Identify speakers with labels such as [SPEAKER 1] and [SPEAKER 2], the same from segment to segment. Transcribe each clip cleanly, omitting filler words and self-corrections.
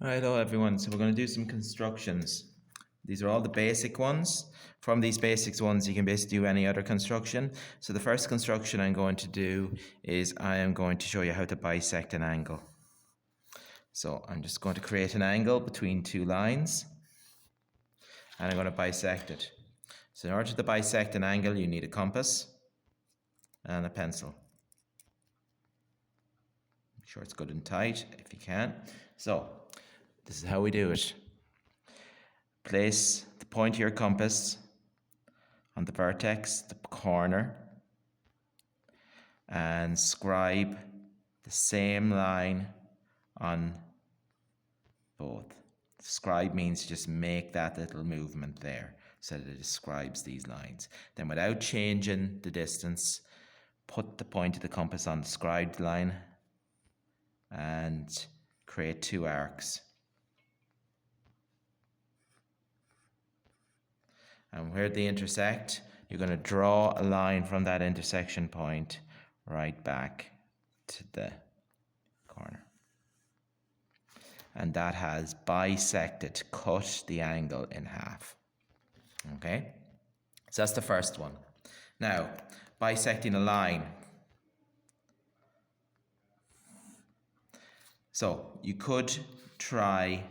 [SPEAKER 1] All right, hello everyone. So we're going to do some constructions. These are all the basic ones. From these basics ones, you can basically do any other construction. So the first construction I'm going to do is I am going to show you how to bisect an angle. So I'm just going to create an angle between two lines and I'm going to bisect it. So in order to bisect an angle, you need a compass and a pencil. Make sure it's good and tight if you can. So this is how we do it. Place the point of your compass on the vertex, the corner, and scribe the same line on both. Scribe means just make that little movement there so that it describes these lines. Then without changing the distance, put the point of the compass on the scribed line and create two arcs. And where they intersect, you're going to draw a line from that intersection point right back to the corner. And that has bisected, cut the angle in half. Okay? So that's the first one. Now, bisecting a line. So you could try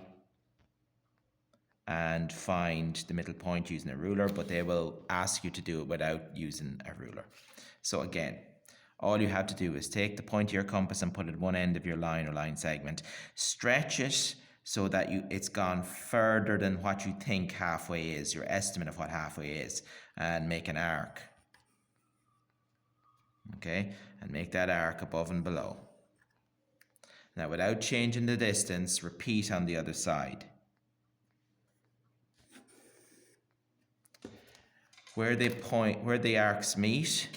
[SPEAKER 1] and find the middle point using a ruler, but they will ask you to do it without using a ruler. So again, all you have to do is take the point of your compass and put it at one end of your line or line segment, stretch it so that it's gone further than what you think halfway is, your estimate of what halfway is, and make an arc. Okay, and make that arc above and below. Now without changing the distance, repeat on the other side. Where the arcs meet,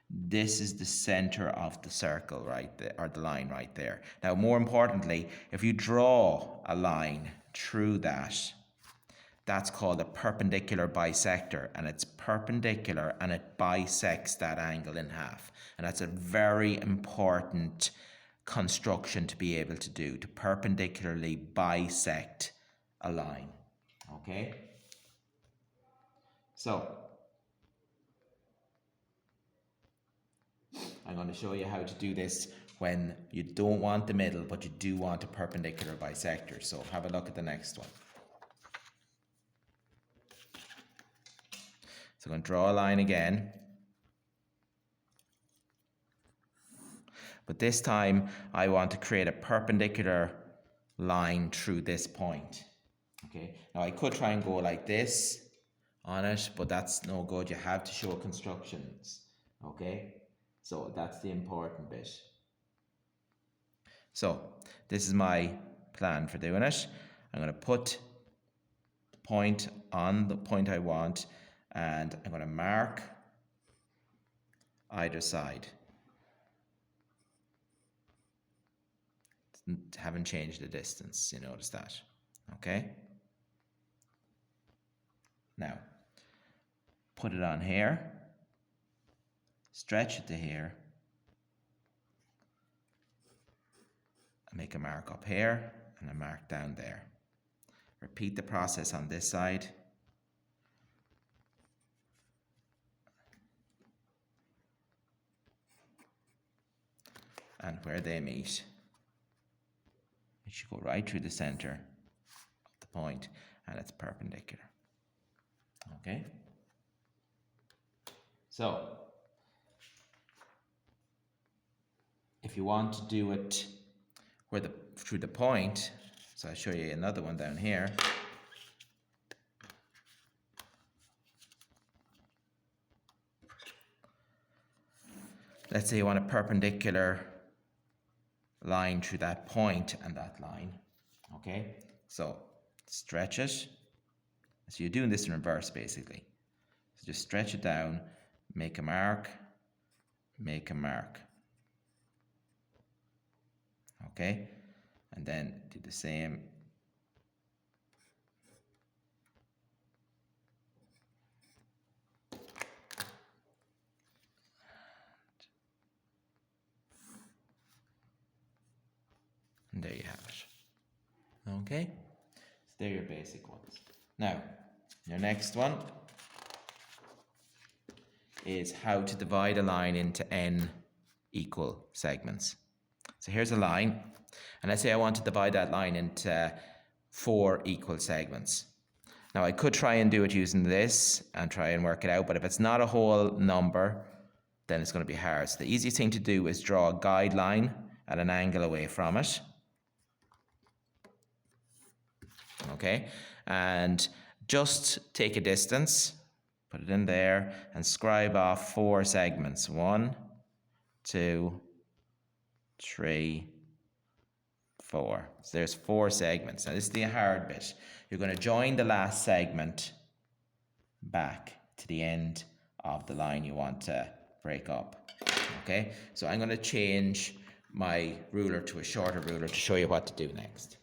[SPEAKER 1] this is the center of the circle right there, or the line right there. Now, more importantly, if you draw a line through that, that's called a perpendicular bisector, and it's perpendicular and it bisects that angle in half. And that's a very important construction to be able to do, to perpendicularly bisect a line. Okay? So I'm going to show you how to do this when you don't want the middle, but you do want a perpendicular bisector. So have a look at the next one. So I'm going to draw a line again. But this time I want to create a perpendicular line through this point. Okay. Now I could try and go like this on it, but that's no good. You have to show constructions. Okay. So that's the important bit. So this is my plan for doing it. I'm going to put the point on the point I want, and I'm going to mark either side. Haven't changed the distance, you notice that. Okay. Now, put it on here, stretch it to here, and make a mark up here and a mark down there. Repeat the process on this side. And where they meet, it should go right through the center of the point, and it's perpendicular. Okay? So, if you want to do it through the point, so I'll show you another one down here. Let's say you want a perpendicular line through that point and that line. Okay, so stretch it. So you're doing this in reverse basically. So just stretch it down, make a mark, make a mark. Okay, and then do the same. And there you have it. Okay? So they're your basic ones. Now, your next one is how to divide a line into n equal segments. So here's a line, and let's say I want to divide that line into 4 equal segments. Now I could try and do it using this and try and work it out, but if it's not a whole number, then it's going to be hard. So the easiest thing to do is draw a guideline at an angle away from it. Okay, and just take a distance, put it in there, and scribe off 4 segments. 1, 2, 3, 4. So there's 4 segments. Now this is the hard bit. You're going to join the last segment back to the end of the line you want to break up. Okay, so I'm going to change my ruler to a shorter ruler to show you what to do next.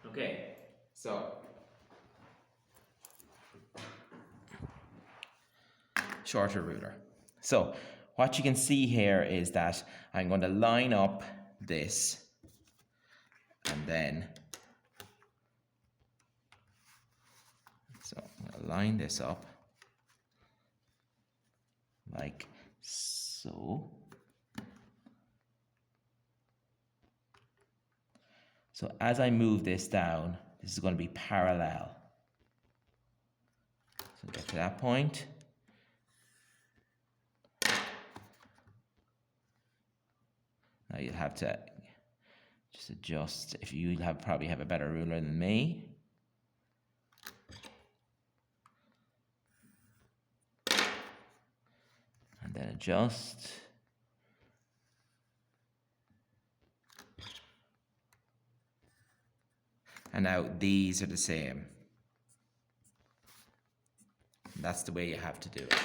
[SPEAKER 1] Okay, so shorter ruler. So what you can see here is that I'm going to line up this, and then so I'm going to line this up like so. So as I move this down, this is going to be parallel. So get to that point. Now you'll have to just adjust. If you probably have a better ruler than me. And then adjust. And now these are the same. That's the way you have to do it.